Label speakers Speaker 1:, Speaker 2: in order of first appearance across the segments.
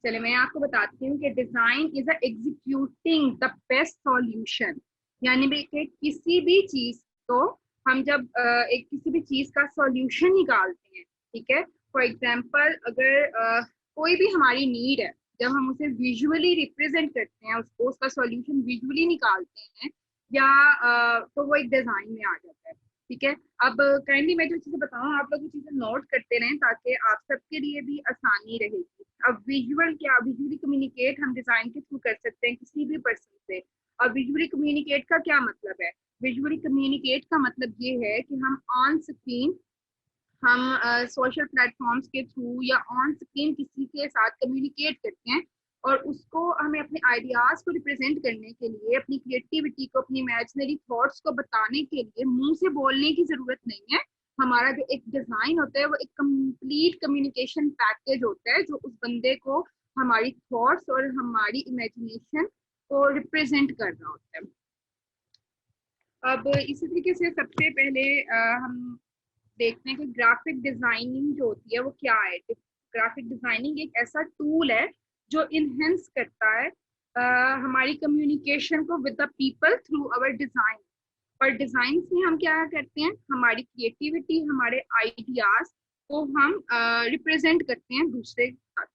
Speaker 1: चले मैं आपको बताती हूँ कि design is executing the best solution, यानी कि किसी भी चीज को हम जब एक किसी भी चीज का सॉल्यूशन निकालते हैं, ठीक है। फॉर एग्जांपल अगर कोई भी हमारी नीड है, जब हम उसे विजुअली रिप्रेजेंट करते हैं, उसको उसका सॉल्यूशन विजुअली निकालते हैं या तो वो एक डिजाइन में आ जाता है, ठीक है। अब काइंडली मैं जो चीजें बताऊँ आप लोग वो चीजें नोट करते रहें ताकि आप सबके लिए भी आसानी रहेगी। अब विजुअल क्या, विजुअली कम्युनिकेट हम डिजाइन के थ्रू कर सकते हैं किसी भी पर्सन से। और विजुअली कम्युनिकेट का क्या मतलब है? विजुअली कम्युनिकेट का मतलब ये है कि हम ऑन स्क्रीन, हम सोशल प्लेटफॉर्म्स के थ्रू या ऑन स्क्रीन किसी के साथ कम्युनिकेट करते हैं और उसको हमें अपने आइडियाज को रिप्रेजेंट करने के लिए, अपनी क्रिएटिविटी को, अपनी इमेजिनरी थॉट्स को बताने के लिए मुंह से बोलने की जरूरत नहीं है। हमारा जो एक डिजाइन होता है वो एक कंप्लीट कम्युनिकेशन पैकेज होता है जो उस बंदे को हमारी थॉट्स और हमारी इमेजिनेशन को रिप्रेजेंट कर रहा होता है। अब इसी तरीके से सबसे पहले हम देखते हैं कि ग्राफिक डिजाइनिंग जो होती है वो क्या है। ग्राफिक डिजाइनिंग एक ऐसा टूल है जो इनहेंस करता है हमारी कम्युनिकेशन को with the people through our design. और डिजाइन में हम क्या करते हैं, हमारी क्रिएटिविटी, हमारे आइडियाज को हम रिप्रेजेंट करते हैं दूसरे के साथ,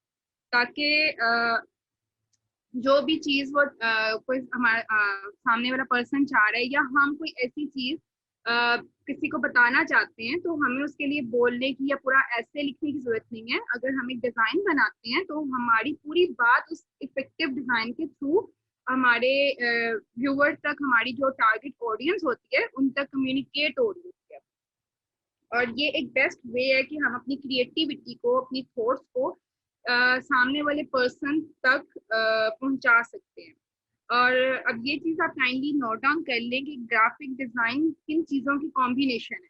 Speaker 1: ताकि जो भी चीज वो कोई हमारा सामने वाला पर्सन चाह रहा है या हम कोई ऐसी चीज किसी को बताना चाहते हैं तो हमें उसके लिए बोलने की या पूरा ऐसे लिखने की जरूरत नहीं है। अगर हम एक डिजाइन बनाते हैं तो हमारी पूरी बात उस इफेक्टिव डिजाइन के थ्रू हमारे व्यूअर तक, हमारी जो टारगेट ऑडियंस होती है उन तक कम्युनिकेट हो रही है। और ये एक बेस्ट वे है कि हम अपनी क्रिएटिविटी को, अपनी थॉट्स को सामने वाले पर्सन तक पहुंचा सकते हैं। और अब ये चीज आप काइंडली नोट डाउन कर लें कि ग्राफिक डिजाइन किन चीजों की कॉम्बिनेशन है।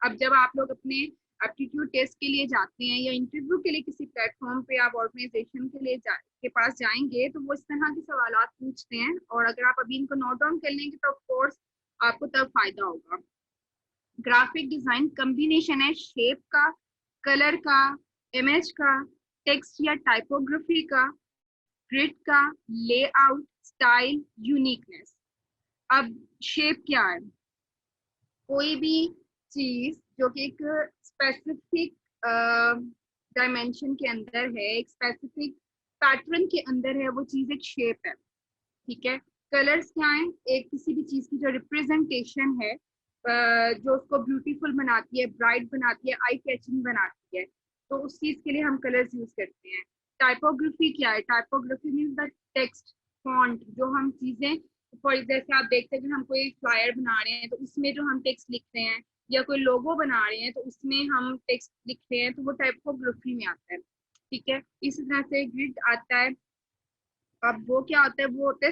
Speaker 1: अब जब आप लोग अपने एप्टीट्यूड टेस्ट के लिए जाते हैं या इंटरव्यू के लिए किसी प्लेटफॉर्म पे आप ऑर्गेनाइजेशन के लिए के पास जाएंगे तो वो इस तरह के सवाल पूछते हैं, और अगर आप अभी इनको नोट डाउन कर लेंगे तो ऑफकोर्स आपको तब फायदा होगा। ग्राफिक डिजाइन कॉम्बिनेशन है शेप का, कलर का, इमेज का, टेक्स्ट या टाइपोग्राफी का, ग्रिड का, लेआउट, स्टाइल, यूनिकनेस। अब शेप क्या है? कोई भी चीज जो कि एक स्पेसिफिक डायमेंशन के अंदर है, एक स्पेसिफिक पैटर्न के अंदर है, वो चीज एक शेप है, ठीक है। कलर्स क्या है? एक किसी भी चीज की जो रिप्रेजेंटेशन है, जो उसको ब्यूटीफुल बनाती है, ब्राइट बनाती है, आई कैचिंग बनाती है, तो उस चीज के लिए हम कलर्स यूज करते हैं। टाइपोग्राफी क्या है? Typography means the text, font, जो हम चीजें, फॉर जैसे आप देखते हैं कि हम कोई फ्लायर बना रहे हैं तो उसमें जो हम टेक्स्ट लिख रहे हैं, या कोई लोगो बना रहे हैं तो उसमें हम टेक्स्ट लिख रहे हैं, तो वो टाइपोग्राफी में आता है, ठीक है। इसी तरह से ग्रिड आता है। अब वो क्या होता है? वो होता है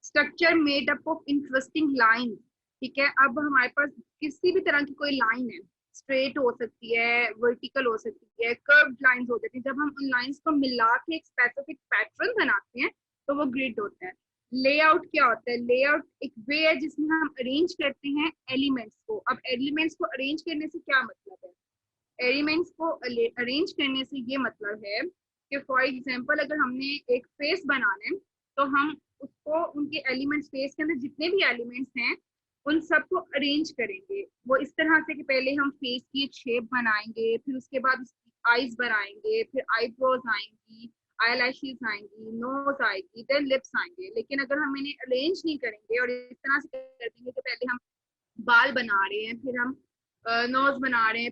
Speaker 1: structure made up of interesting line, ठीक है। अब हमारे पास किसी भी तरह की कोई लाइन है, स्ट्रेट हो सकती है, वर्टिकल हो सकती है, कर्व्ड लाइंस हो जाती है, जब हम उन लाइंस को मिला के एक स्पेसिफिक पैटर्न बनाते हैं तो वो ग्रिड होता है। लेआउट क्या होता है? लेआउट एक वे है जिसमें हम अरेंज करते हैं एलिमेंट्स को। अब एलिमेंट्स को अरेंज करने से क्या मतलब है? एलिमेंट्स को अरेंज करने से ये मतलब है कि फॉर एग्जांपल अगर हमने एक फेस बनाना है तो हम उसको, उनके एलिमेंट्स, फेस के अंदर जितने भी एलिमेंट्स हैं उन सबको अरेंज करेंगे। वो इस तरह से कि पहले हम फेस की एक शेप बनाएंगे, फिर उसके बाद उसकी आईज बनाएंगे, फिर आईब्रोज आएंगी, आई लैशेज आएंगी, नोज आएगी, देन लिप्स आएंगे। लेकिन अगर हम इन्हें अरेंज नहीं करेंगे और इस तरह से कर देंगे कि पहले हम बाल बना रहे हैं, फिर हम नोज बना रहे हैं,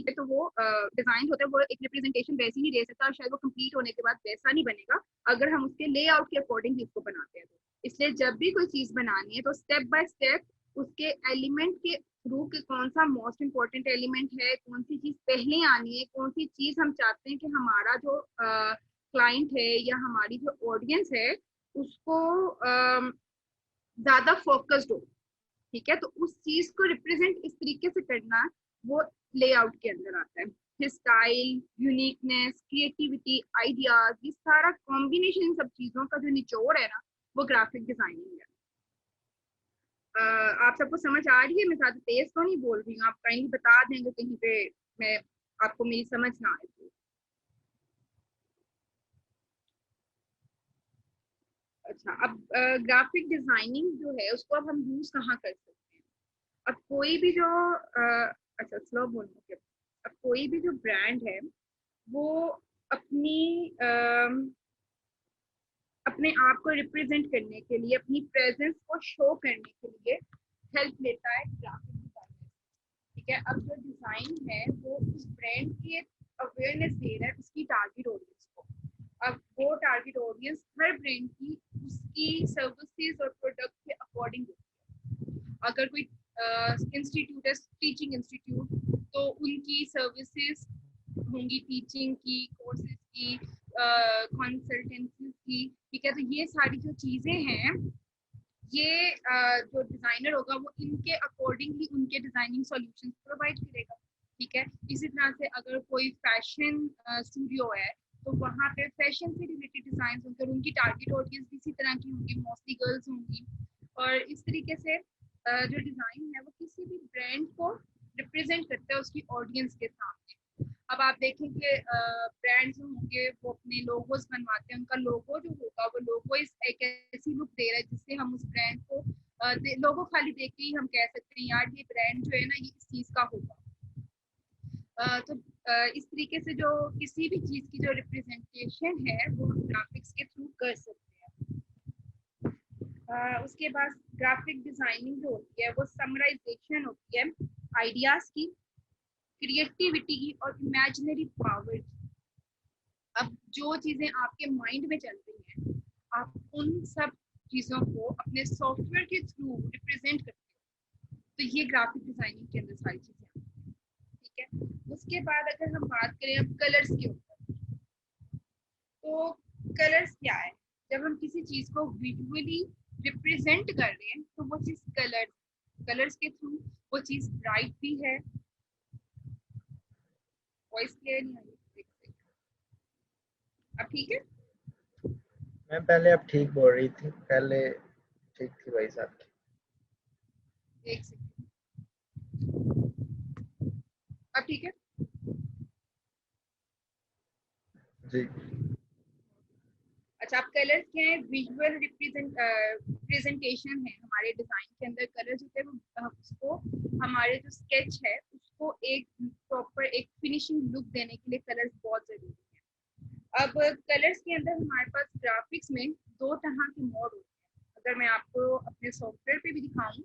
Speaker 1: तो वो डिजाइन होता है वो एक रिप्रेजेंटेशन वैसी नहीं दे सकता, और शायद वो कंप्लीट होने के बाद वैसा नहीं बनेगा अगर हम उसके लेआउट के अकॉर्डिंग इसको बनाते हैं। तो इसलिए जब भी कोई चीज बनानी है तो स्टेप बाय स्टेप उसके एलिमेंट के थ्रू के कौन सा मोस्ट इम्पोर्टेंट एलिमेंट है, कौन सी चीज पहले आनी है, कौन सी चीज हम चाहते हैं कि हमारा जो क्लाइंट है या हमारी जो ऑडियंस है उसको ज्यादा फोकस्ड हो, ठीक है। तो उस चीज को रिप्रेजेंट इस तरीके से करना वो लेआउट के अंदर आता है। स्टाइल, यूनिकनेस, क्रिएटिविटी, आइडियाज, ये सारा कॉम्बिनेशन, इन सब चीजों का जो निचोड़ है ना वो ग्राफिक डिजाइनिंग है। आप सबको समझ आ रही है? मैं ज्यादा तेज तो नहीं बोल रही हूँ, आप काइंडली बता देंगे कहीं पे मैं आपको मेरी समझ ना आए तो। अच्छा, अब ग्राफिक डिजाइनिंग जो है उसको अब हम यूज कहाँ कर सकते हैं? अब कोई भी जो अच्छा स्लो बोलूँ, अब कोई भी जो ब्रांड है वो अपनी अपने आप को रिप्रेजेंट करने के लिए, अपनी प्रेजेंस को शो करने के लिए हेल्प लेता है ग्राफिक डिजाइनर। ठीक है, अब जो डिजाइन है वो उस ब्रांड की अवेयरनेस दे रहा है उसकी टारगेट ऑडियंस को। अब वो टारगेट ऑडियंस हर ब्रांड की उसकी सर्विसेज और प्रोडक्ट के अकॉर्डिंग होती है। अगर कोई इंस्टीट्यूट है, टीचिंग इंस्टीट्यूट, तो उनकी सर्विसेज होंगी टीचिंग की, कोर्सेज की, कंसल्टेंसी की। ठीक है, तो ये सारी जो चीजें हैं, ये जो डिजाइनर होगा वो इनके अकॉर्डिंगली उनके डिजाइनिंग सॉल्यूशंस प्रोवाइड करेगा। ठीक है, इसी तरह से अगर कोई फैशन स्टूडियो है तो वहाँ पे फैशन से रिलेटेड डिजाइन होंगे और उनकी टारगेट ऑडियंस भी इसी तरह की होंगी, मोस्टली गर्ल्स होंगी। और इस तरीके से जो डिजाइन है वो किसी भी ब्रांड को रिप्रेजेंट करता है उसकी ऑडियंस के सामने। अब आप देखेंगे ब्रांड्स होंगे वो अपने लोगोस बनवाते हैं, उनका लोगो जो होगा वो लोगो इस एक ऐसी लुक दे रहा है जिससे हम उस ब्रांड को लोगो खाली देख के ही हम कह सकते हैं यार ये ब्रांड जो है ना ये इस चीज का होगा। तो इस तरीके से जो किसी भी चीज की जो रिप्रेजेंटेशन है वो हम ग्राफिक्स के थ्रू कर सकते हैं। उसके बाद ग्राफिक डिजाइनिंग जो होती है वो समराइजेशन होती है आइडियाज की, क्रिएटिविटी की और इमेजिनरी पावर की। अब जो चीजें आपके माइंड में चल रही हैं आप उन सब चीजों को अपने सॉफ्टवेयर के थ्रू रिप्रेजेंट करते हो, तो ये ग्राफिक डिजाइनिंग के अंदर सारी चीजें आती हैं। ठीक है, उसके बाद अगर हम बात करें अब कलर्स के ऊपर, तो कलर्स क्या है? जब हम किसी चीज को विजुअली रिप्रेजेंट कर रहे हैं तो वो चीज कलर्स के थ्रू वो चीज ब्राइट भी है। वॉइस क्लियर नहीं आई, अब ठीक है?
Speaker 2: मैम पहले आप ठीक बोल रही थी, पहले ठीक थी भाई साहब की।
Speaker 1: एक सेकंड, अब ठीक है?
Speaker 2: जी।
Speaker 1: अच्छा, अब कलर्स क्या है? विजुअल रिप्रेजेंटेशन है हमारे डिजाइन के अंदर। कलर्स होते हैं उसको हमारे जो स्केच है उसको एक प्रॉपर एक फिनिशिंग लुक देने के लिए कलर्स बहुत जरूरी है। अब कलर्स के अंदर हमारे पास ग्राफिक्स में दो तरह के मोड होते हैं। अगर मैं आपको अपने सॉफ्टवेयर पे भी दिखाऊं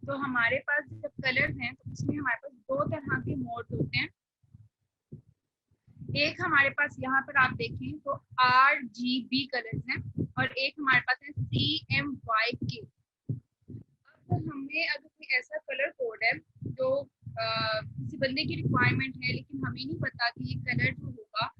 Speaker 1: तो हमारे पास जब कलर्स हैं तो उसमें हमारे पास दो तरह के मोड होते हैं। एक हमारे पास यहाँ पर आप देखें तो RGB कलर्स हैं और एक हमारे पास है CMYK। अब हमें अगर कोई ऐसा कलर कोड है जो किसी बंदे की रिक्वायरमेंट है लेकिन हमें नहीं पता कि ये कलर जो होगा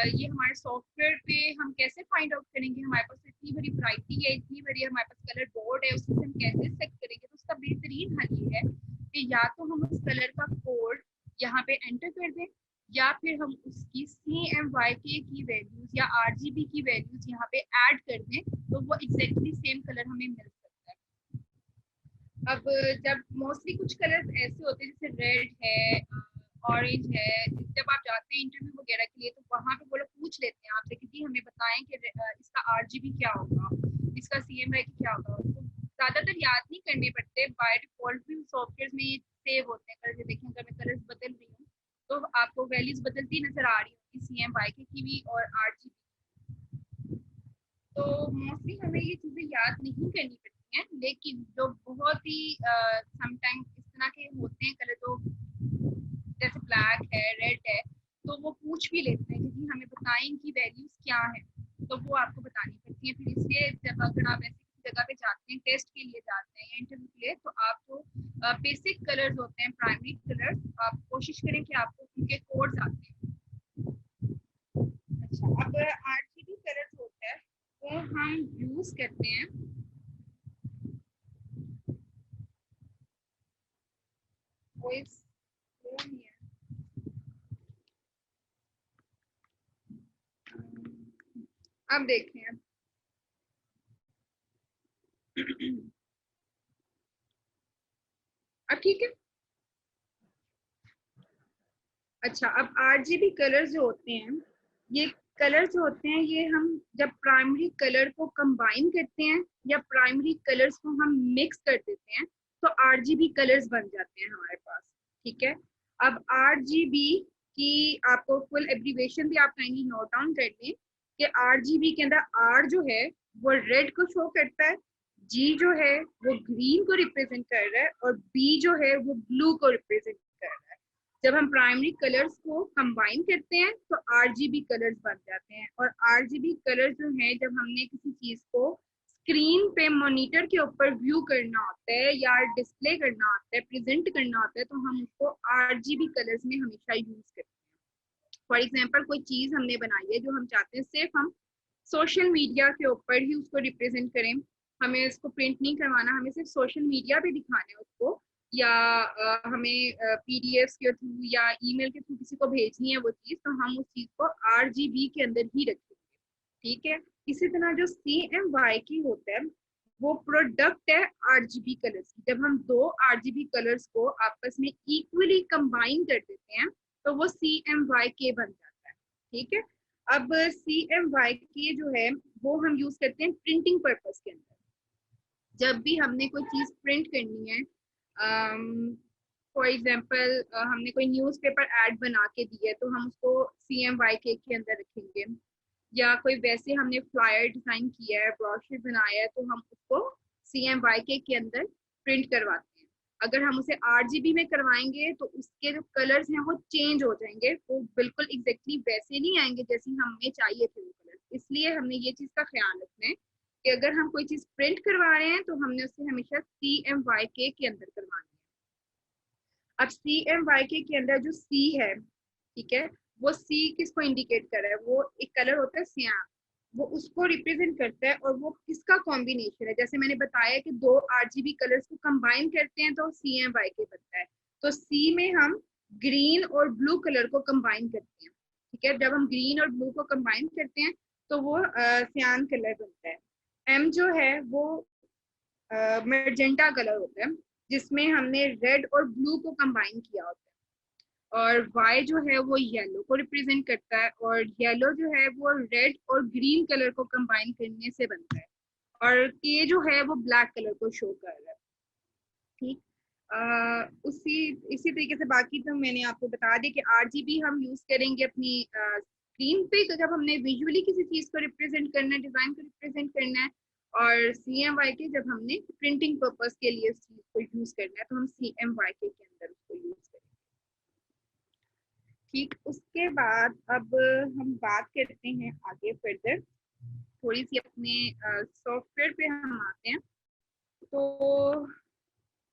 Speaker 1: ये हमारे सॉफ्टवेयर पे हम कैसे फाइंड आउट करेंगे? हमारे पास इतनी बड़ी वैरायटी है, इतनी बड़ी हमारे पास कलर बोर्ड है, उसमें हम कैसे सेट करेंगे? तो उसका बेहतरीन हल ये है कि या तो हम उस कलर का कोड यहाँ पे एंटर कर दें या फिर हम उसकी CMYK की वैल्यूज या RGB की वैल्यूज यहाँ पे ऐड कर दें तो वो एग्जैक्टली सेम कलर हमें मिल सकता है। अब जब मोस्टली कुछ कलर्स ऐसे होते हैं जैसे रेड है, ऑरेंज है, जब आप जाते हैं इंटरव्यू वगैरह के लिए तो वहाँ पे वो लोग पूछ लेते हैं आपसे कि जी हमें बताएं कि इसका RGB क्या होगा, इसका CMYK क्या होगा। तो ज्यादातर याद नहीं करने पड़ते, बाय डिफॉल्ट भी सॉफ्टवेयर में सेव होते हैं कलर। देखें अगर मैं कलर्स बदल रही हूँ तो आपको वैल्यूज बदलती नजर आ रही होगी CMYK की भी और RGB। तो मोस्टली हमें ये चीजें याद नहीं करनी पड़ती हैं, लेकिन जो बहुत ही समटाइम इस तरह के होते हैं कलर जो जैसे ब्लैक है, रेड है, तो वो पूछ भी लेते हैं कि हमें बताएं इनकी वैल्यूज क्या है, तो वो आपको बतानी पड़ती है। फिर इसलिए जब अगर आप ऐसी किसी जगह पे जाते हैं, टेस्ट के लिए जाते हैं या इंटरव्यू के लिए, तो आप जो बेसिक कलर्स होते हैं, प्राइमरी कलर्स, आप कोशिश करें कि आपको उनके कोड्स आते हैं। अच्छा, अब RGB कलर्स होता है वो हम यूज करते हैं वॉइस फोन है। अब देखें अब ठीक है। अच्छा, अब आरजीबी कलर्स जो होते हैं, ये कलर्स जो होते हैं, ये हम जब प्राइमरी कलर को कंबाइन करते हैं या प्राइमरी कलर्स को हम मिक्स कर देते हैं तो आरजीबी कलर्स बन जाते हैं हमारे पास। ठीक है, अब आरजीबी की आपको फुल एब्रीविएशन भी आप काइंडली नोट डाउन कर लें कि आरजीबी के अंदर आर जो है वो रेड को शो करता है, जी जो है वो ग्रीन को रिप्रेजेंट कर रहा है और बी जो है वो ब्लू को रिप्रेजेंट कर रहा है। जब हम प्राइमरी कलर्स को कंबाइन करते हैं तो आरजीबी कलर्स बन जाते हैं। और आरजीबी कलर्स जो है, जब हमने किसी चीज को स्क्रीन पे मॉनिटर के ऊपर व्यू करना होता है या डिस्प्ले करना होता है, प्रेजेंट करना होता है, तो हम उसको आरजीबी कलर्स में हमेशा यूज करते हैं। फॉर एग्जाम्पल, कोई चीज हमने बनाई है जो हम चाहते हैं सिर्फ हम सोशल मीडिया के ऊपर ही उसको रिप्रेजेंट करें, हमें इसको प्रिंट नहीं करवाना, हमें सिर्फ सोशल मीडिया पे दिखाना है उसको, या हमें पीडीएफ के थ्रू या ईमेल के थ्रू किसी को भेजनी है वो चीज, तो हम उस चीज को आरजीबी के अंदर ही रखेंगे। ठीक है, इसी तरह जो CMYK की होता है वो प्रोडक्ट है आरजीबी कलर्स की। जब हम दो आरजीबी कलर्स को आपस में इक्वली कंबाइन कर देते हैं तो वो CMYK बन जाता है। ठीक है, अब CMYK जो है वो हम यूज करते हैं प्रिंटिंग पर्पस के अंदर। जब भी हमने कोई चीज प्रिंट करनी है, फॉर एग्जाम्पल हमने कोई न्यूज़पेपर ऐड बना के दी है तो हम उसको CMYK के अंदर रखेंगे, या कोई वैसे हमने फ्लायर डिजाइन किया है, ब्रोशर बनाया है, तो हम उसको CMYK के अंदर प्रिंट करवाते हैं। अगर हम उसे RGB में करवाएंगे तो उसके जो कलर्स हैं वो चेंज हो जाएंगे, वो बिल्कुल एग्जैक्टली वैसे नहीं आएंगे जैसे हमें चाहिए थे वो कलर। इसलिए हमने ये चीज का ख्याल रखना है कि अगर हम कोई चीज प्रिंट करवा रहे हैं तो हमने उसे हमेशा CMYK के अंदर करवाना है। अब CMYK के अंदर जो C है, ठीक है, वो C किसको इंडिकेट कर रहा है? वो एक कलर होता है सियान, वो उसको रिप्रेजेंट करता है, और वो किसका कॉम्बिनेशन है? जैसे मैंने बताया कि दो RGB कलर्स को कंबाइन करते हैं तो CMYK बनता है। तो C में हम ग्रीन और ब्लू कलर को कंबाइन करते हैं। ठीक है, जब हम ग्रीन और ब्लू को कंबाइन करते हैं तो वो सियान कलर बनता है। M जो है वो मैजेंटा कलर होता है, जिसमें हमने रेड और ब्लू को कंबाइन किया होता है। और Y जो है वो येलो को रिप्रेजेंट करता है, और येलो जो है वो रेड और ग्रीन कलर को कंबाइन करने से बनता है, और K जो है वो ब्लैक कलर को शो कर रहा है। ठीक, उसी इसी तरीके से बाकी तो मैंने आपको बता दिया कि RGB हम यूज करेंगे अपनी स्क्रीन पे, तो जब हमने विजुअली किसी चीज को रिप्रेजेंट करना है, डिजाइन को रिप्रेजेंट करना है, और CMYK जब हमने प्रिंटिंग पर्पस के लिए इस चीज को यूज करना है तो हम CMYK के अंदर उसको यूज करेंगे। ठीक, उसके बाद अब हम बात करते हैं आगे फर्दर, थोड़ी सी अपने सॉफ्टवेयर पे हम आते हैं। तो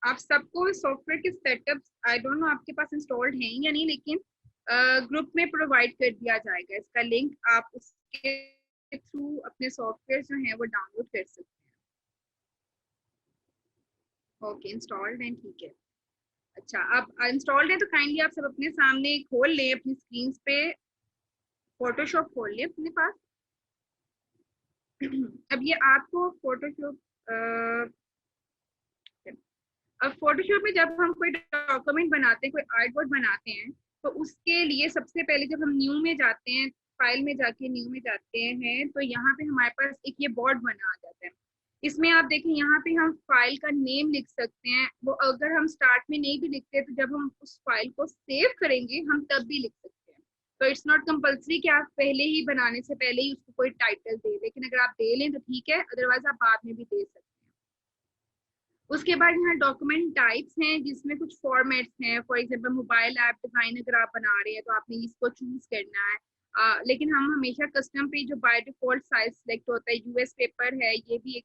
Speaker 1: आप सबको सॉफ्टवेयर के सेटअप्स आई डोंट नो आपके पास इंस्टॉल्ड हैं या नहीं, लेकिन ग्रुप में प्रोवाइड कर दिया जाएगा इसका लिंक, आप उसके थ्रू अपने सॉफ्टवेयर जो हैं वो डाउनलोड कर सकते हैं। ओके, इंस्टॉल्ड हैं, ठीक है। अच्छा, अब इंस्टॉल्ड है तो काइंडली आप सब अपने सामने खोल लें, अपनी स्क्रीन पे फोटोशॉप खोल लें अपने पास। अब ये आपको फोटोशॉप, अब फोटोशॉप में जब हम कोई डॉक्यूमेंट बनाते हैं, कोई आर्टवर्क बनाते हैं, तो उसके लिए सबसे पहले जब हम न्यू में जाते हैं, फाइल में जाके न्यू में जाते हैं, तो यहाँ पे हमारे पास एक ये बोर्ड बना आ जाता है। इसमें आप देखें, यहाँ पे हम फाइल का नेम लिख सकते हैं, वो अगर हम स्टार्ट में नहीं भी लिखते तो जब हम उस फाइल को सेव करेंगे हम तब भी लिख सकते हैं। तो इट्स नॉट कंपल्सरी कि आप पहले ही बनाने से पहले ही उसको कोई टाइटल दे, लेकिन अगर आप दे लें तो ठीक है, अदरवाइज आप बाद में भी दे सकते हैं। उसके बाद यहाँ डॉक्यूमेंट टाइप्स हैं जिसमें कुछ फॉर्मेट्स हैं। For example mobile app design अगर आप बना रहे हैं तो आपने इसको चूज करना है, लेकिन हम हमेशा कस्टम पे जो बाय डिफॉल्ट साइज सिलेक्ट होता है, यूएस पेपर है, ये भी एक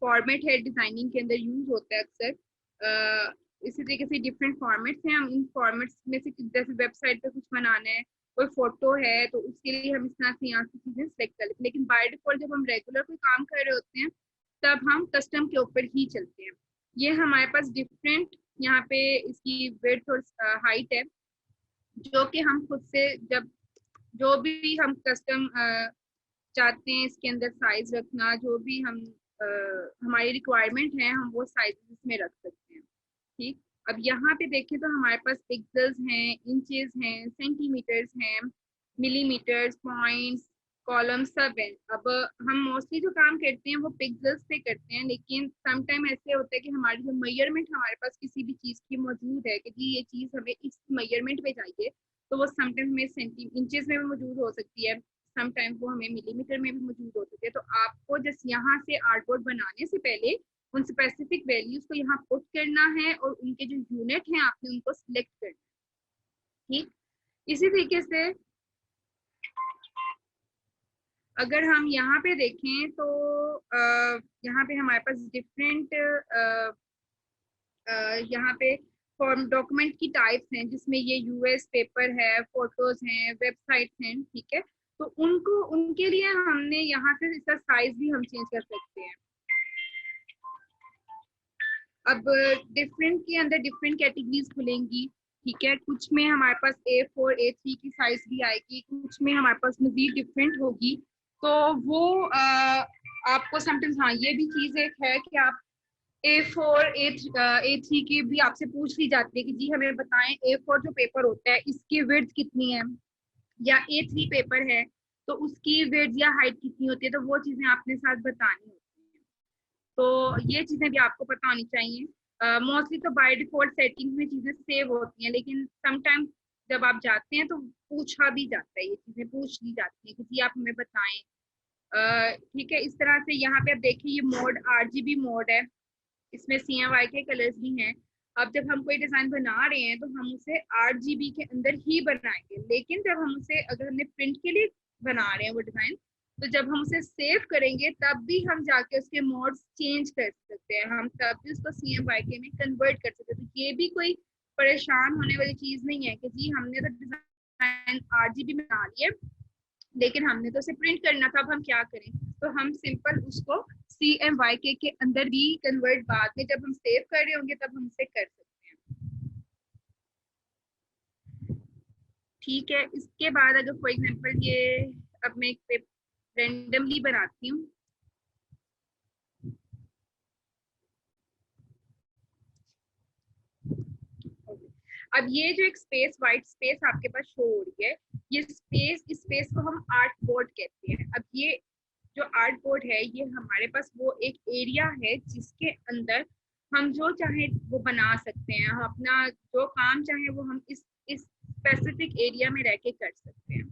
Speaker 1: फॉर्मेट है, डिजाइनिंग के अंदर यूज होता है अक्सर। इसी तरीके से डिफरेंट फॉर्मेट्स हैं, हम इन फॉर्मेट्स में से जैसे वेबसाइट पे कुछ बनाना है, कोई फोटो है, तो उसके लिए हम इस तरह से यहाँ से चीजें सिलेक्ट कर लेते हैं। लेकिन बाय डिफॉल्ट जब हम रेगुलर कोई काम कर रहे होते हैं तब हम कस्टम के ऊपर ही चलते हैं। ये हमारे पास डिफरेंट यहाँ पे इसकी विड्थ और हाइट है, जो कि हम खुद से जब जो भी हम कस्टम चाहते हैं इसके अंदर साइज रखना, जो भी हम हमारी रिक्वायरमेंट है हम वो साइज में रख सकते हैं। ठीक, अब यहाँ पे देखें तो हमारे पास पिक्सेल्स हैं, इंचेस हैं, सेंटीमीटर्स हैं, मिलीमीटर्स, पॉइंट्स, कॉलम सब है। अब हम मोस्टली जो काम करते हैं वो पिक्सेल्स पे करते हैं, लेकिन सम टाइम ऐसे होता है कि हमारी जो मेजरमेंट हमारे पास किसी भी चीज़ की मौजूद है कि जी ये चीज़ हमें इस मेजरमेंट में चाहिए, तो वो सम टाइम हमें इंचेस में भी मौजूद हो सकती है, सम टाइम वो हमें मिलीमीटर में भी मौजूद हो सकती है। तो आपको जस्ट यहाँ से आर्टबोर्ड बनाने से पहले उन स्पेसिफिक वैल्यूज को यहाँ पुट करना है और उनके जो यूनिट हैं आपने उनको सिलेक्ट करना है। ठीक, इसी तरीके से अगर हम यहाँ पे देखें तो यहाँ पे हमारे पास डिफरेंट यहाँ पे फॉर्म डॉक्यूमेंट की टाइप्स हैं, जिसमें ये यूएस पेपर है, फोटोज हैं, वेबसाइट हैं। ठीक है, तो उनको उनके लिए हमने यहाँ से इसका साइज भी हम चेंज कर सकते हैं। अब डिफरेंट के अंदर डिफरेंट कैटेगरीज खुलेंगी। ठीक है, कुछ में हमारे पास A4 A3 की साइज भी आएगी, कुछ में हमारे पास मजीद डिफरेंट होगी। तो वो आपको समटाइम्स, हाँ ये भी चीज एक है कि आप A4 A3 की भी आपसे पूछ ली जाती है कि जी हमें बताएं A4 जो पेपर होता है इसकी विड्थ कितनी है, या A3 पेपर है तो उसकी विड्थ या हाइट कितनी होती है, तो वो चीजें आपने साथ बतानी होती है। तो ये चीजें भी आपको पता होनी चाहिए। मोस्टली तो बाय डिफॉल्ट सेटिंग में चीजें सेव होती हैं, लेकिन समटाइम जब आप जाते हैं तो पूछा भी जाता है, ये चीजें पूछ ली जाती है कि जी आप हमें बताएं। ठीक है, इस तरह से यहाँ पे आप देखिए ये मोड RGB मोड है, इसमें CMYK के कलर्स भी हैं। अब जब हम कोई डिजाइन बना रहे हैं तो हम उसे RGB के अंदर ही बनाएंगे, लेकिन जब हम उसे अगर हमने प्रिंट के लिए बना रहे हैं वो डिजाइन, तो जब हम उसे सेव करेंगे तब भी हम जाके उसके मोड्स चेंज कर सकते हैं, हम तब भी उसको CMYK में कन्वर्ट कर सकते हैं। तो ये भी कोई परेशान होने वाली चीज नहीं है कि जी हमने तो डिजाइन RGB में बना लिया लेकिन हमने तो उसे प्रिंट करना था, अब हम क्या करें। तो हम सिंपल उसको CMYK के अंदर भी कन्वर्ट बाद में जब हम सेव कर रहे होंगे तब हम उसे कर सकते हैं। ठीक है, इसके बाद अगर फॉर एग्जांपल ये अब मैं एक रेंडमली बनाती हूँ। अब ये जो एक स्पेस व्हाइट स्पेस आपके पास शो हो रही है, ये स्पेस, इस स्पेस को हम आर्ट बोर्ड कहते हैं। अब ये जो आर्ट बोर्ड है ये हमारे पास वो एक एरिया है जिसके अंदर हम जो चाहे वो बना सकते हैं, हम अपना जो काम चाहे वो हम इस स्पेसिफिक एरिया में रह के कर सकते हैं।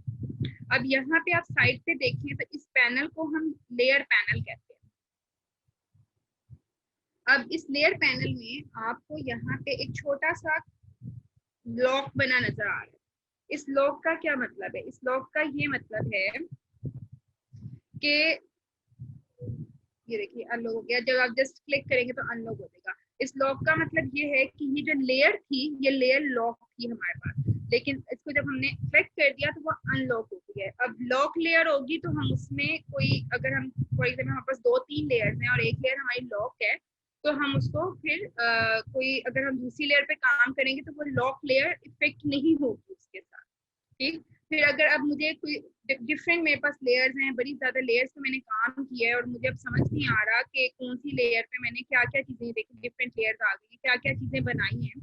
Speaker 1: अब यहाँ पे आप साइड पे देखें तो इस पैनल को हम लेयर पैनल कहते हैं। अब इस लेयर पैनल में आपको यहाँ पे एक छोटा सा लॉक बना नजर आ रहा है। इस लॉक का क्या मतलब है? इस लॉक का ये मतलब है कि ये देखिए अनलॉक हो गया, जब आप जस्ट क्लिक करेंगे तो अनलॉक हो जाएगा। इस लॉक का मतलब ये है कि ये जो लेयर थी ये लेयर लॉक थी हमारे पास, लेकिन इसको जब हमने क्लिक कर दिया तो वो अनलॉक हो गई है। अब लॉक लेयर होगी तो हम उसमें कोई, अगर हम फॉर एग्जाम्पल हमारे पास 2-3 लेयर्स हैं और एक लेयर हमारी लॉक है, तो हम उसको फिर कोई अगर हम दूसरी लेयर पे काम करेंगे तो वो लॉक लेयर इफेक्ट नहीं होगी उसके साथ। ठीक, फिर अगर अब मुझे कोई डिफरेंट मेरे पास लेयर्स हैं, बड़ी ज्यादा लेयर्स पे मैंने काम किया है और मुझे अब समझ नहीं आ रहा कि कौन सी लेयर पे मैंने क्या क्या चीजें देखी, डिफरेंट लेयर्स आ गई, क्या क्या चीजें बनाई हैं,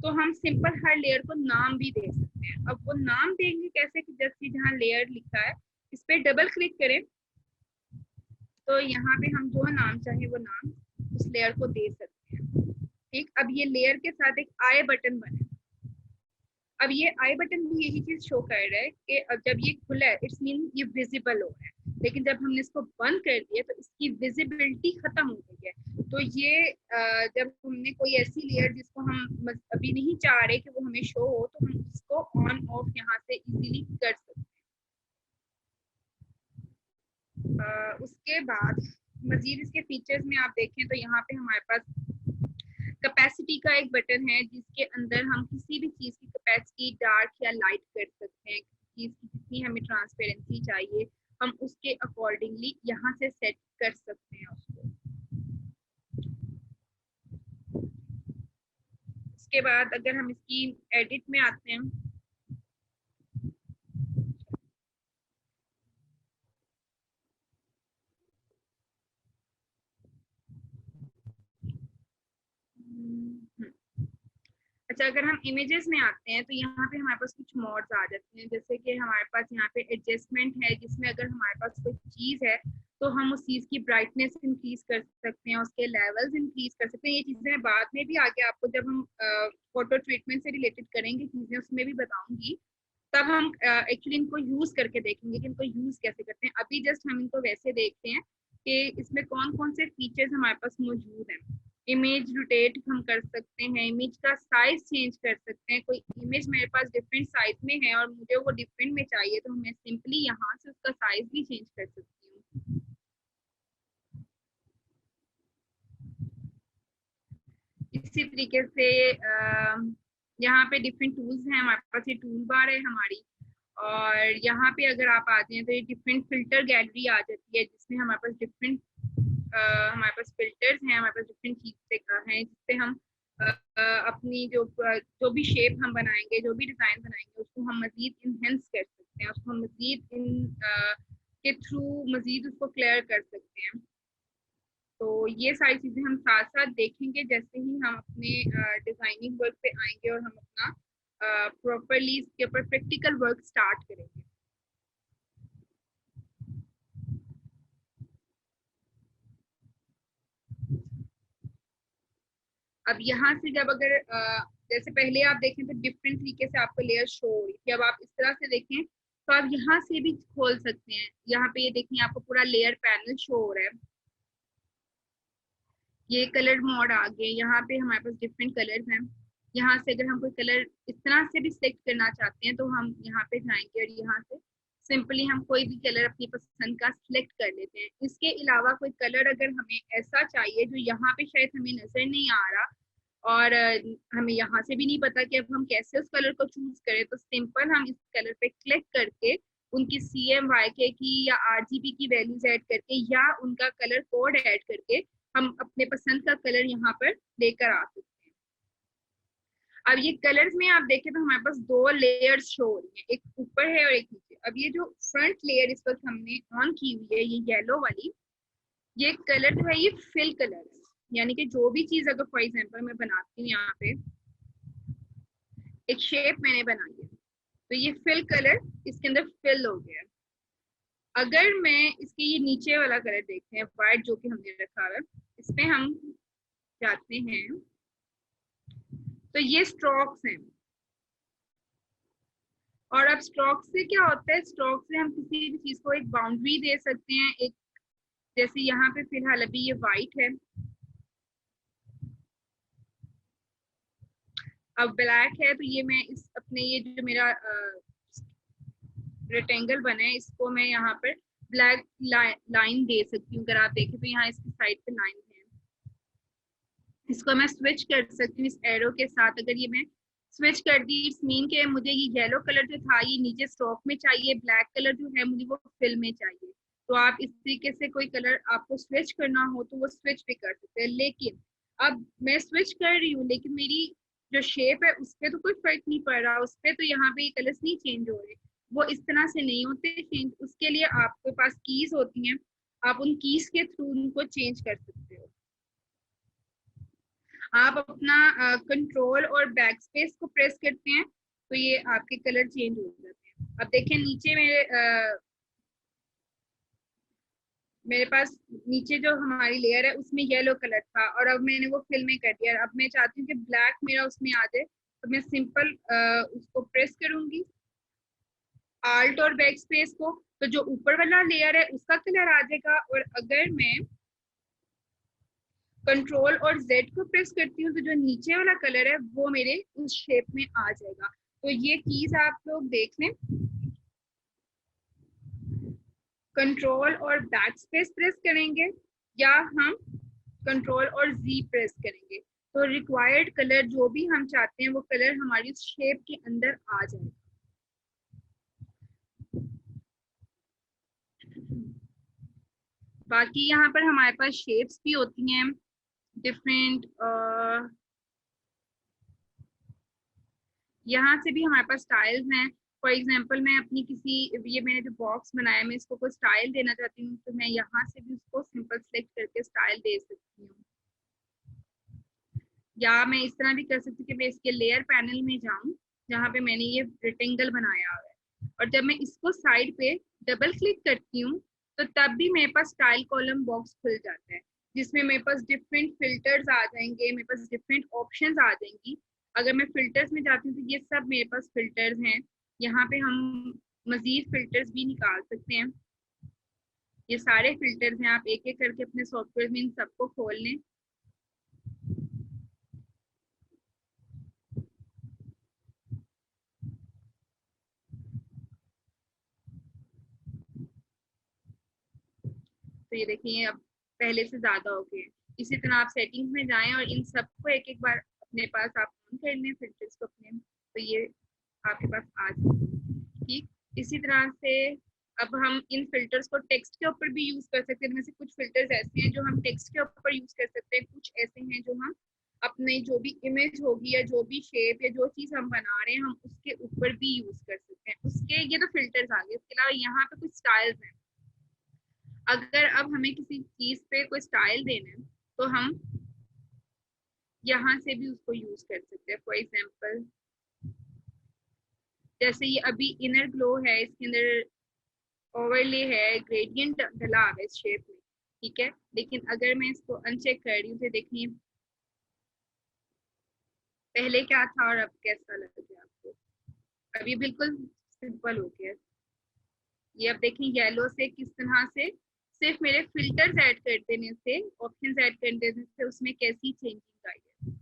Speaker 1: तो हम सिंपल हर लेयर को नाम भी दे सकते हैं। अब वो नाम देंगे कैसे कि जैसे जहाँ लेयर लिखा है इस पर डबल क्लिक करें तो यहाँ पे हम जो नाम चाहे वो नाम उस लेयर को दे सकते हैं। ठीक, अब ये लेयर के साथ एक आई बटन बना, अब ये आई बटन भी यही चीज शो कर रहा है कि अब जब ये खुला है इट्स मीन ये विजिबल हो रहा है, लेकिन जब हमने इसको बंद कर दिया तो इसकी विजिबिलिटी खत्म हो गई है। तो ये जब हमने कोई ऐसी लेयर जिसको हम अभी नहीं चाह रहे कि वो हमें शो हो, तो हम उसको ऑन ऑफ यहाँ से इजीली कर सकते हैं। उसके बाद मजीद इसके फीचर्स में आप देखें तो यहाँ पे हमारे पास कैपेसिटी का एक बटन है जिसके अंदर हम किसी भी चीज की कैपेसिटी डार्क या लाइट कर सकते हैं, चीज की जितनी हमें ट्रांसपेरेंसी चाहिए हम उसके अकॉर्डिंगली यहाँ से सेट कर सकते हैं उसको। इसके बाद अगर हम इसकी एडिट में आते हैं, अच्छा, अगर हम इमेजेस में आते हैं तो यहाँ पे हमारे पास कुछ मोड्स आ जाते हैं, जैसे कि हमारे पास यहाँ पे एडजस्टमेंट है, जिसमें अगर हमारे पास कोई चीज़ है तो हम उस चीज़ की ब्राइटनेस इंक्रीज कर सकते हैं, उसके लेवल्स इंक्रीज कर सकते हैं। ये चीज़ें मैं बाद में भी आगे आपको जब हम फोटो ट्रीटमेंट से रिलेटेड करेंगे चीज़ें उसमें भी बताऊंगी, तब हम एक्चुअली इनको यूज करके देखेंगे कि इनको यूज कैसे करते हैं। अभी जस्ट हम इनको वैसे देखते हैं कि इसमें कौन कौन से फीचर्स हमारे पास मौजूद हैं। इमेज रोटेट हम कर सकते हैं, इमेज का साइज चेंज कर सकते हैं। कोई इमेज मेरे पास डिफरेंट साइज में है और मुझे वो डिफरेंट में चाहिए तो मैं सिंपली यहाँ से उसका साइज भी चेंज कर सकती हूँ। इसी तरीके से यहाँ पे डिफरेंट टूल्स हैं हमारे पास, ये टूल बार है हमारी। और यहाँ पे अगर आप आते हैं तो ये डिफरेंट फिल्टर गैलरी आ जाती है, जिसमें हमारे पास डिफरेंट हमारे पास फिल्टर्स हैं, हमारे पास डिफरेंट चीजें हैं जिससे हम अपनी जो भी शेप हम बनाएंगे, जो भी डिजाइन बनाएंगे, उसको हम मजीद इनहेंस कर सकते हैं, उसको हम मजीद के थ्रू मजीद उसको क्लियर कर सकते हैं। तो ये सारी चीजें हम साथ साथ देखेंगे जैसे ही हम अपने डिजाइनिंग वर्क पे आएंगे और हम अपना प्रॉपरली इसके ऊपर प्रैक्टिकल वर्क स्टार्ट करेंगे। अब यहाँ से जब अगर जैसे पहले आप देखें तो डिफरेंट तरीके से आपको लेयर शो हो रही थी, अब आप इस तरह से देखें तो आप यहाँ से भी खोल सकते हैं। यहाँ पे ये देखें आपको पूरा लेयर पैनल शो हो रहा है। ये कलर मोड आ गए, यहाँ पे हमारे पास डिफरेंट कलर्स हैं। यहाँ से अगर हम कोई कलर इस तरह से भी सिलेक्ट करना चाहते हैं तो हम यहाँ पे जाएंगे और यहाँ से सिंपली हम कोई भी कलर अपनी पसंद का सिलेक्ट कर लेते हैं। इसके अलावा कोई कलर अगर हमें ऐसा चाहिए जो यहाँ पे शायद हमें नजर नहीं आ रहा और हमें यहाँ से भी नहीं पता कि अब हम कैसे उस कलर को चूज करें, तो सिंपल हम इस कलर पे क्लिक करके उनकी CMYK की या RGB की वैल्यूज ऐड करके या उनका कलर कोड ऐड करके हम अपने पसंद का कलर यहाँ पर लेकर आ सकते हैं। अब ये कलर्स में आप देखें तो हमारे पास दो लेयर्स शो हो रही हैं, एक ऊपर है और एक नीचे। अब ये जो फ्रंट लेयर इस वक्त हमने ऑन की हुई है, ये येलो वाली, ये कलर जो है ये फिल कलर है, यानी कि जो भी चीज अगर फॉर एग्जांपल मैं बनाती हूँ, यहाँ पे एक शेप मैंने बनाई है तो ये फिल कलर इसके अंदर फिल हो गया। अगर मैं इसके ये नीचे वाला कलर देखते हैं व्हाइट जो कि हमने रखा हुआ है, इसमें हम जाते हैं तो ये स्ट्रोक्स हैं। और अब स्ट्रोक से क्या होता है, स्ट्रोक से हम किसी भी चीज को एक बाउंड्री दे सकते हैं। एक जैसे यहाँ पे फिलहाल अभी ये व्हाइट है, अब ब्लैक है, तो ये मैं इस अपने ये जो मेरा रेक्टेंगल बना है इसको मैं यहाँ पर ब्लैक लाइन दे सकती हूँ। अगर आप देखें तो यहाँ इसकी साइड पे लाइन है, इसको मैं स्विच कर सकती हूँ इस एरो के साथ। अगर ये मैं स्विच कर दी इट्स मीन के मुझे ये येलो कलर जो था ये नीचे स्ट्रोक में चाहिए, ब्लैक कलर जो है मुझे वो फिल में चाहिए। तो आप इस तरीके से कोई कलर आपको स्विच करना हो तो वो स्विच भी कर सकते हैं। लेकिन अब मैं स्विच कर रही हूँ लेकिन मेरी जो शेप है उस पर तो कोई फर्क नहीं पड़ रहा, उस पर तो यहाँ पे ये कलर्स नहीं चेंज हो रहे, वो इस तरह से नहीं होते चेंज। उसके लिए आपके पास कीज होती हैं, आप उन कीज के थ्रू उनको चेंज कर सकते हो। आप अपना कंट्रोल और बैक स्पेस को प्रेस करते हैं तो ये आपके कलर चेंज हो जाते हैं। अब देखें नीचे मेरे पास नीचे जो हमारी लेयर है उसमें येलो कलर था और अब मैंने वो फिल में कर दिया। अब मैं चाहती हूँ कि ब्लैक मेरा उसमें आ जाए, तो मैं सिंपल उसको प्रेस करूंगी आल्ट और बैक स्पेस को, तो जो ऊपर वाला लेयर है उसका कलर आ जाएगा। और अगर मैं कंट्रोल और जेड को प्रेस करती हूँ तो जो नीचे वाला कलर है वो मेरे उस शेप में आ जाएगा। तो ये कीज आप लोग देख लें, कंट्रोल और बैक स्पेस प्रेस करेंगे या हम कंट्रोल और जी प्रेस करेंगे तो रिक्वायर्ड कलर जो भी हम चाहते हैं वो कलर हमारी शेप के अंदर आ जाएगा। बाकी यहाँ पर हमारे पास शेप्स भी होती हैं डिफरेंट, यहाँ से भी हमारे पास स्टाइल्स हैं। फॉर एग्जांपल मैं अपनी किसी ये मैंने जो बॉक्स बनाया मैं इसको कोई स्टाइल देना चाहती हूँ तो मैं यहाँ से भी उसको सिंपल सेलेक्ट करके स्टाइल दे सकती हूँ। या मैं इस तरह भी कर सकती हूँ कि मैं इसके लेयर पैनल में जाऊं जहाँ पे मैंने ये रेक्टेंगल बनाया हुआ है, और जब मैं इसको साइड पे डबल क्लिक करती हूँ तो तब भी मेरे पास स्टाइल कॉलम बॉक्स खुल जाता है, जिसमें मेरे पास डिफरेंट फिल्टर्स आ जाएंगे, मेरे पास डिफरेंट ऑप्शंस आ जाएंगी। अगर मैं फिल्टर्स में जाती हूँ तो ये सब मेरे पास फिल्टर्स हैं। यहाँ पे हम मजीद फिल्टर्स भी निकाल सकते हैं। ये सारे फिल्टर्स हैं, आप एक एक करके अपने सॉफ्टवेयर में इन सबको खोल लें। तो ये देखिए अब पहले से ज्यादा हो गए। इसी तरह आप सेटिंग्स में जाएं और इन सबको एक एक बार अपने पास आप ऑन कर लें फिल्टर्स को अपने, तो ये आपके पास आ जाए। ठीक इसी तरह से अब हम इन फिल्टर्स को टेक्स्ट के ऊपर भी यूज कर सकते हैं। इनमें से कुछ फिल्टर्स ऐसे हैं जो हम टेक्स्ट के ऊपर यूज कर सकते हैं, कुछ ऐसे हैं जो हम अपने जो भी इमेज होगी या जो भी शेप या जो चीज हम बना रहे हैं हम उसके ऊपर भी यूज कर सकते हैं। उसके ये तो फिल्टर्स आ गए। इसके अलावा यहाँ पे कुछ स्टाइल्स हैं। अगर अब हमें किसी चीज पे कोई स्टाइल देना है तो हम यहाँ से भी उसको यूज कर सकते हैं। फॉर एग्जाम्पल जैसे ये अभी इनर ग्लो है, इसके अंदर ओवरले है, ग्रेडियंट डला हुआ है इस शेप में, ठीक है। लेकिन अगर मैं इसको अनचेक कर रही हूँ तो देखिए पहले क्या था और अब कैसा लग रहा है आपको। अब ये बिल्कुल सिंपल हो गया। ये अब देखिए येलो से किस तरह से सिर्फ मेरे फिल्टर्स ऐड कर देने से, ऑप्शंस ऐड कर देने से उसमें कैसी चेंजिंग आई है।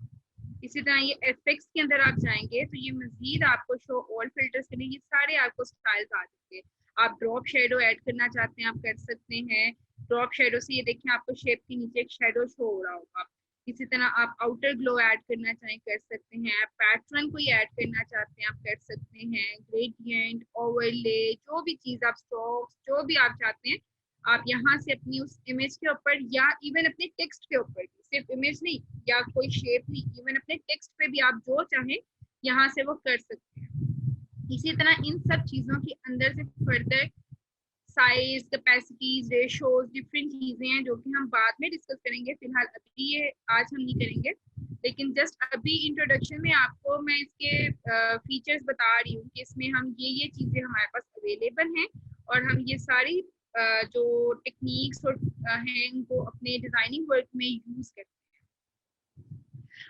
Speaker 1: इसी तरह ये एफेक्ट्स के अंदर आप जाएंगे तो ये मजीद आपको शो ऑल फिल्टर्स के लिए ये सारे आपको स्टाइल्स आ जाएंगे। आप ड्रॉप शेडो ऐड करना चाहते हैं आप कर सकते हैं। ड्रॉप शेडो से ये देखिए आपको शेप के नीचे एक शेडो शो हो रहा होगा। इसी तरह आप आउटर ग्लो ऐड करना चाहें कर सकते हैं। आप पैटर्न कोई ऐड करना चाहते हैं आप कर सकते हैं। ग्रेडियंट, ओवरले, जो भी चीज आप स्ट्रोक्स जो भी आप चाहते हैं आप यहाँ से अपनी उस इमेज के ऊपर या इवन अपने टेक्स्ट के ऊपर, सिर्फ इमेज नहीं या कोई शेप नहीं, इवन अपने टेक्स्ट पे भी आप जो चाहें यहाँ से वो कर सकते हैं। इसी तरह इन सब चीजों के अंदर से further size, capacities, ratios, different चीजें हैं जो कि हम बाद में डिस्कस करेंगे। फिलहाल अभी ये आज हम नहीं करेंगे, लेकिन जस्ट अभी इंट्रोडक्शन में आपको मैं इसके फीचर्स बता रही हूँ कि इसमें हम ये चीजें हमारे पास अवेलेबल हैं और हम ये सारी जो टेक्निक्स और हैं इनको अपने डिजाइनिंग वर्क में यूज करते हैं।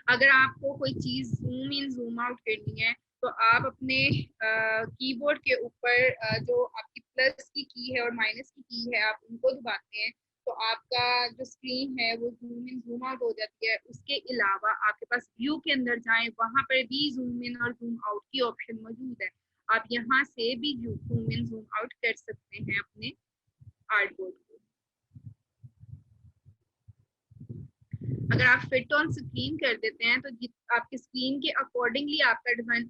Speaker 1: अगर आपको कोई चीज जूम इन जूम आउट करनी है तो आप अपने कीबोर्ड के ऊपर जो आपकी प्लस की है और माइनस की है आप उनको दबाते हैं तो आपका जो स्क्रीन है वो जूम इन जूम आउट हो जाती है। उसके अलावा आपके पास व्यू के अंदर जाएं, वहां पर भी जूम इन और जूम आउट की ऑप्शन मौजूद है। आप यहाँ से भी जूम इन जूम आउट कर सकते हैं अपने आर्टबोर्ड को। अगर आप फिट ऑन स्क्रीन कर देते हैं तो आपकी स्क्रीन के अकॉर्डिंगली आपका डिजाइन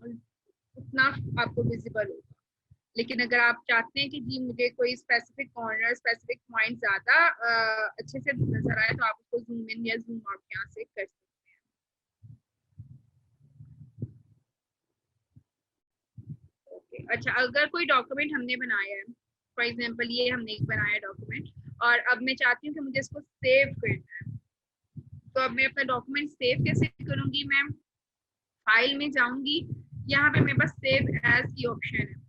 Speaker 1: उतना आपको विजिबल होगा। लेकिन अगर आप चाहते हैं कि जी मुझे कोई स्पेसिफिक कॉर्नर, स्पेसिफिक पॉइंट ज्यादा अच्छे से नजर आए तो आप उसको जूम इन या जूम आउट यहाँ से कर सकते हैं। ओके अच्छा, अगर कोई डॉक्यूमेंट हमने बनाया है, फॉर एग्जांपल ये हमने एक बनाया डॉक्यूमेंट और अब मैं चाहती हूँ कि मुझे इसको सेव करना है, तो अब मैं अपना डॉक्यूमेंट सेव कैसे करूंगी। मैं फाइल में जाऊंगी, यहाँ पे मेरे पास सेव एज की ऑप्शन है।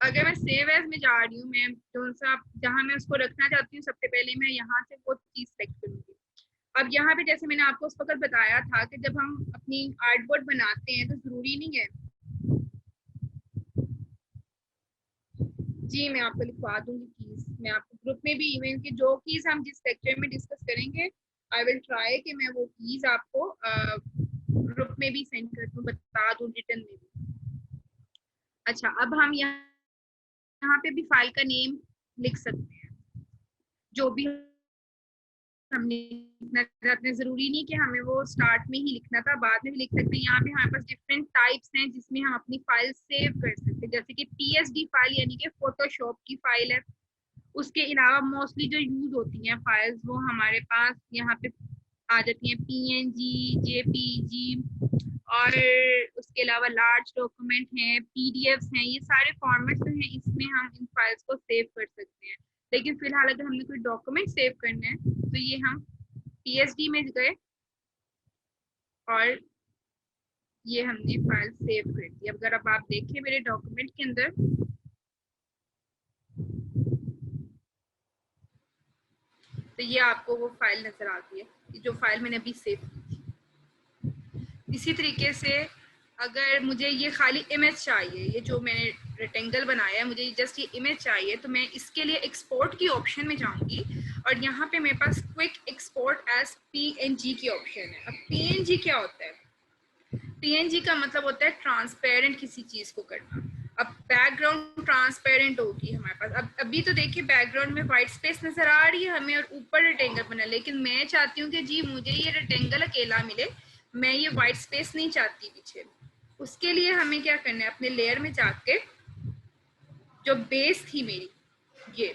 Speaker 1: अगर मैं सेव एज में जा रही हूँ, मैं जो सा जहाँ मैं उसको रखना चाहती हूँ सबसे पहले मैं यहाँ से वो चीज सेलेक्ट करूंगी। अब यहाँ पे जैसे मैंने आपको उस वक्त बताया था कि जब हम अपनी आर्टबोर्ड बनाते हैं तो जरूरी नहीं है जी, मैं आपको लिखवा दूंगी कीज। मैं आपको ग्रुप में भी इवेंट की जो कीज हम जिस लेक्चर में डिस्कस करेंगे आई विल ट्राई कि मैं वो कीज आपको ग्रुप में भी सेंड कर दूं, बता दूं रिटर्न में भी। अच्छा अब हम यहाँ पे भी फाइल का नेम लिख सकते हैं जो भी हमने लिखना चाहते हैं। जरूरी नहीं कि हमें वो स्टार्ट में ही लिखना था, बाद में भी लिख सकते हैं। यहाँ पे हमारे पास डिफरेंट टाइप्स हैं जिसमें हम अपनी फाइल सेव कर सकते हैं, जैसे कि पीएसडी फाइल यानी कि फोटोशॉप की फाइल है। उसके अलावा मोस्टली जो यूज होती हैं फाइल्स वो हमारे पास यहाँ पे आ जाती हैं पीएनजी, जेपीजी और उसके अलावा लार्ज डॉक्यूमेंट हैं, पीडीएफ्स हैं। ये सारे फॉर्मेट्स हैं, इसमें हम इन फाइल्स को सेव कर सकते हैं। लेकिन फिलहाल अगर हमने कोई डॉक्यूमेंट सेव करना है तो ये हम पीएसडी में गए और ये हमने फाइल सेव कर दी। अगर अब आप देखें मेरे डॉक्यूमेंट के अंदर, तो ये आपको वो फाइल नजर आती है जो फाइल मैंने अभी सेव की थी। इसी तरीके से अगर मुझे ये खाली इमेज चाहिए, ये जो मैंने रेक्टेंगल बनाया है, मुझे जस्ट ये इमेज चाहिए, तो मैं इसके लिए एक्सपोर्ट की ऑप्शन में जाऊंगी और यहाँ पे मेरे पास क्विक एक्सपोर्ट एज PNG की ऑप्शन है। अब PNG क्या होता है? PNG का मतलब होता है ट्रांसपेरेंट किसी चीज को करना। अब बैकग्राउंड ट्रांसपेरेंट होगी हमारे पास। अब अभी तो देखिए बैकग्राउंड में व्हाइट स्पेस नजर आ रही है हमें और ऊपर रेक्टेंगल बना, लेकिन मैं चाहती हूँ कि जी मुझे ये रेक्टेंगल अकेला मिले, मैं ये व्हाइट स्पेस नहीं चाहती पीछे। उसके लिए हमें क्या करना है, अपने लेयर में जाके जो बेस थी मेरी, ये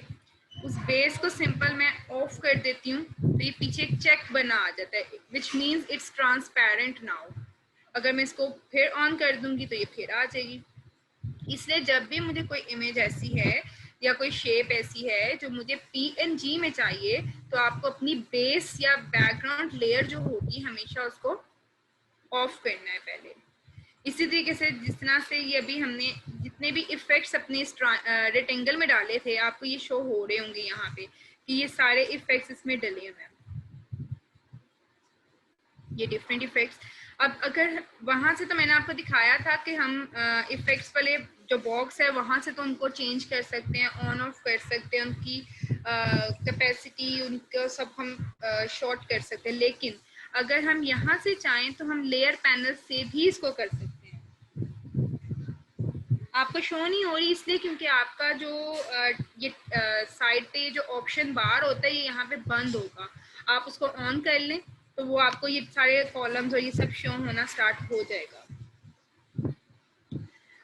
Speaker 1: उस बेस को सिंपल मैं ऑफ कर देती हूँ, तो ये पीछे एक चेक बना आ जाता है, which means it's transparent now. अगर मैं इसको फिर ऑन कर दूंगी तो ये फिर आ जाएगी। इसलिए जब भी मुझे कोई इमेज ऐसी है या कोई शेप ऐसी है जो मुझे PNG में चाहिए, तो आपको अपनी बेस या बैकग्राउंड लेयर जो होगी हमेशा उसको ऑफ करना है पहले। इसी तरीके से जिस तरह से ये अभी हमने जितने भी इफेक्ट्स अपने रेक्टेंगल में डाले थे, आपको ये शो हो रहे होंगे यहाँ पे कि ये सारे इफेक्ट्स इसमें डले हुए हैं, ये डिफरेंट इफेक्ट्स। अब अगर वहां से तो मैंने आपको दिखाया था कि हम इफेक्ट्स वाले जो बॉक्स है वहां से तो उनको चेंज कर सकते हैं, ऑन ऑफ कर सकते हैं, उनकी कैपेसिटी उनको सब हम शॉर्ट कर सकते हैं। लेकिन अगर हम यहाँ से चाहें तो हम लेयर पैनल से भी इसको कर सकते हैं। आपको शो नहीं हो रही इसलिए क्योंकि आपका जो ये साइड पे जो ऑप्शन बार होता है ये यहाँ पे बंद होगा। आप उसको ऑन कर लें तो वो आपको ये सारे कॉलम्स और ये सब शो होना स्टार्ट हो जाएगा।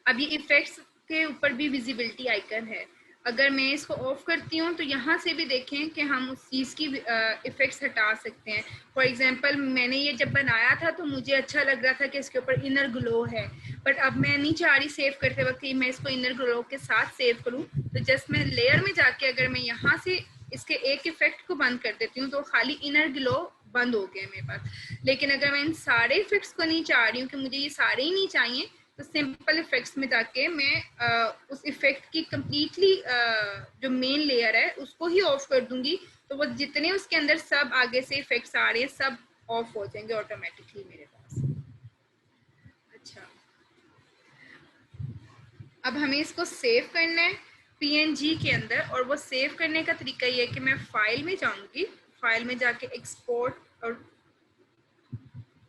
Speaker 1: अब ये इफेक्ट्स के ऊपर भी विजिबिलिटी आइकन है। अगर मैं इसको ऑफ करती हूँ तो यहाँ से भी देखें कि हम उस चीज़ की इफेक्ट्स हटा सकते हैं। फॉर एग्जांपल मैंने ये जब बनाया था तो मुझे अच्छा लग रहा था कि इसके ऊपर इनर ग्लो है, बट अब मैं नहीं चाह रही सेव करते वक्त कि मैं इसको इनर ग्लो के साथ सेव करूँ। तो जस्ट मैं लेयर में जाके अगर मैं यहाँ से इसके एक इफेक्ट को बंद कर देती हूँ तो खाली इनर ग्लो बंद हो गया मेरे पास। लेकिन अगर मैं इन सारे इफेक्ट्स को नहीं चाह रही हूँ कि मुझे ये सारे ही नहीं चाहिए, तो सिंपल इफेक्ट्स में जाके मैं उस इफेक्ट की कम्प्लीटली जो मेन लेयर है उसको ही ऑफ कर दूंगी, तो वो जितने उसके अंदर सब आगे से इफेक्ट्स आ रहे हैं सब ऑफ हो जाएंगे ऑटोमेटिकली मेरे पास। अच्छा, अब हमें इसको सेव करना है PNG के अंदर, और वो सेव करने का तरीका ये है कि मैं फाइल में जाऊंगी, फाइल में जाके एक्सपोर्ट और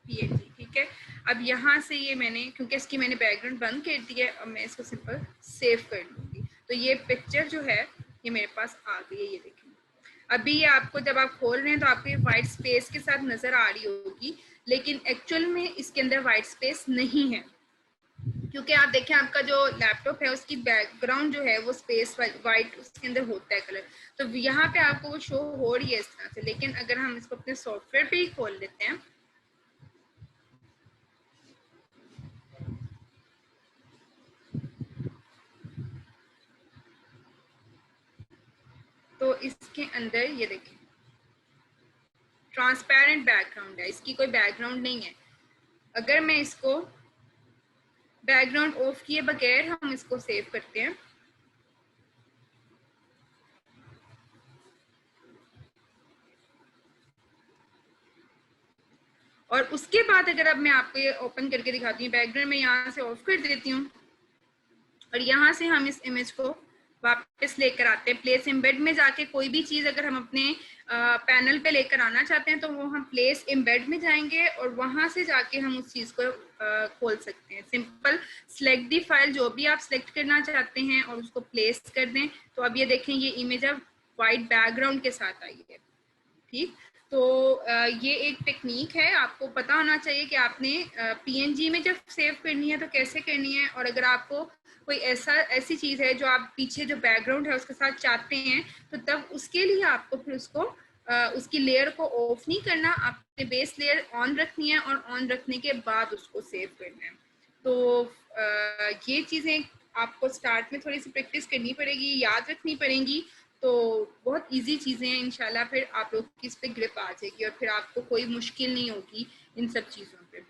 Speaker 1: PNG, ठीक है। अब यहाँ से ये मैंने क्योंकि इसकी मैंने बैकग्राउंड बंद कर दी है, अब मैं इसको सिंपल सेव कर लूँगी। तो ये पिक्चर जो है ये मेरे पास आ गई है, ये देखें। अभी ये आपको जब आप खोल रहे हैं तो आपको ये वाइट स्पेस के साथ नजर आ रही होगी, लेकिन एक्चुअल में इसके अंदर वाइट स्पेस नहीं है, क्योंकि आप देखें आपका जो लैपटॉप है उसकी बैकग्राउंड जो है वो स्पेस वाइट उसके अंदर होता है कलर, तो यहाँ पे आपको वो शो हो रही है इस तरह से। लेकिन अगर हम इसको अपने सॉफ्टवेयर पे ही खोल लेते हैं तो इसके अंदर ये देखें ट्रांसपेरेंट बैकग्राउंड है, इसकी कोई बैकग्राउंड नहीं है। अगर मैं इसको बैकग्राउंड ऑफ किए बगैर हम इसको सेव करते हैं, और उसके बाद अगर अब मैं आपको ये ओपन करके दिखाती हूँ, बैकग्राउंड में यहाँ से ऑफ कर देती हूँ और यहाँ से हम इस इमेज को वापस लेकर आते हैं प्लेस एम्बेड में जाके। कोई भी चीज अगर हम अपने पैनल पे लेकर आना चाहते हैं तो वो हम प्लेस एम्बेड में जाएंगे और वहां से जाके हम उस चीज को खोल सकते हैं। सिंपल सिलेक्ट दी फाइल, जो भी आप सिलेक्ट करना चाहते हैं और उसको प्लेस कर दें। तो अब ये देखें ये इमेज अब वाइट बैकग्राउंड के साथ आई है, ठीक। तो ये एक टेक्निक है, आपको पता होना चाहिए कि आपने PNG में जब सेव करनी है तो कैसे करनी है। और अगर आपको कोई ऐसी चीज़ है जो आप पीछे जो बैकग्राउंड है उसके साथ चाहते हैं तो तब उसके लिए आपको फिर उसको उसकी लेयर को ऑफ नहीं करना, आपने बेस लेयर ऑन रखनी है और ऑन रखने के बाद उसको सेव करना है। तो ये चीज़ें आपको स्टार्ट में थोड़ी सी प्रैक्टिस करनी पड़ेगी, याद रखनी पड़ेंगी, तो बहुत इजी चीज़ें हैं, इंशाल्लाह फिर आप लोग की इस पे ग्रिप आ जाएगी और फिर आपको कोई मुश्किल नहीं होगी इन सब चीज़ों पे।